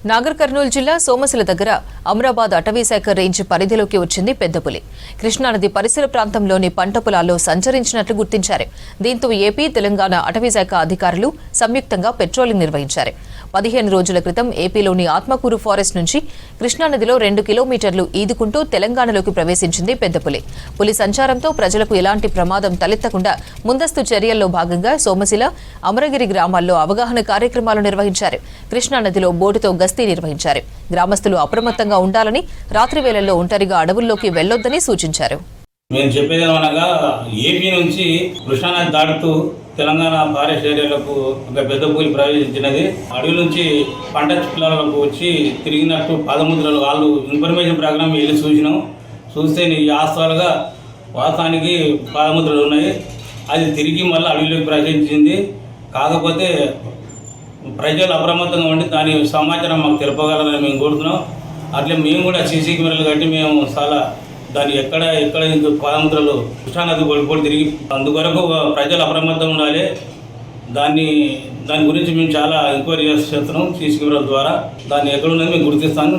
నాగర్ కర్నూలు జిల్లా సోమశిల దగ్గర అమరాబాద్ అటవీశాఖ రేంజ్ పరిధిలోకి వచ్చింది పెద్దపులి. కృష్ణానది పరిసర ప్రాంతంలోని పంట పొలాల్లో సంచరించినట్లు గుర్తించారు. దీంతో ఏపీ, తెలంగాణ అటవీశాఖ అధికారులు సంయుక్తంగా పెట్రోలింగ్ నిర్వహించారు. 15 రోజుల క్రితం ఏపీలోని ఆత్మకూరు ఫారెస్ట్ నుంచి కృష్ణానదిలో 2 కిలోమీటర్లు ఈదుకుంటూ తెలంగాణలోకి ప్రవేశించింది పెద్దపులి. పులి సంచారంతో ప్రజలకు ఎలాంటి ప్రమాదం తలెత్తకుండా ముందస్తు చర్యల్లో భాగంగా సోమశిల, అమరగిరి గ్రామాల్లో అవగాహన కార్యక్రమాలు నిర్వహించారు. కృష్ణానదిలో బోటుతో గస్తీ నిర్వహించారు. గ్రామస్తులు అప్రమత్తంగా ఉండాలని, రాత్రి వేళల్లో ఒంటరిగా అడవుల్లోకి వెళ్లొద్దని సూచించారు. మేము చెప్పేదేమనగా ఏపీ నుంచి కృష్ణానది దాటుతూ తెలంగాణ ఫారెస్ట్ ఏరియాలకు ఒక పెద్ద పులి ప్రవేశించినది. అడవి నుంచి పంట పొలాలకు వచ్చి తిరిగినట్టు పాదముద్రలు వాళ్ళు ఇన్ఫర్మేషన్ ప్రకారం వెళ్ళి చూస్తే వాస్తవానికి పాదముద్రలు ఉన్నాయి. అది తిరిగి మళ్ళీ అడవిలోకి ప్రవేశించింది. కాకపోతే ప్రజలు అప్రమత్తంగా ఉండి దాని సమాచారం మాకు తెలుపగలరని మేము కోరుతున్నాం. అట్లే మేము కూడా సీసీ కెమెరాలు కట్టి మేము చాలా దాన్ని ఎక్కడ పాదముద్రలు కృష్ణానది కొడుకు తిరిగి అందుకొరకు ప్రజలు అప్రమత్తంగా ఉండాలి. దాని గురించి మేము చాలా ఎంక్వైరీ చేస్తున్నాం. సీసీ కెమెరాల ద్వారా దాన్ని ఎక్కడ ఉన్నది మేము గుర్తిస్తాను.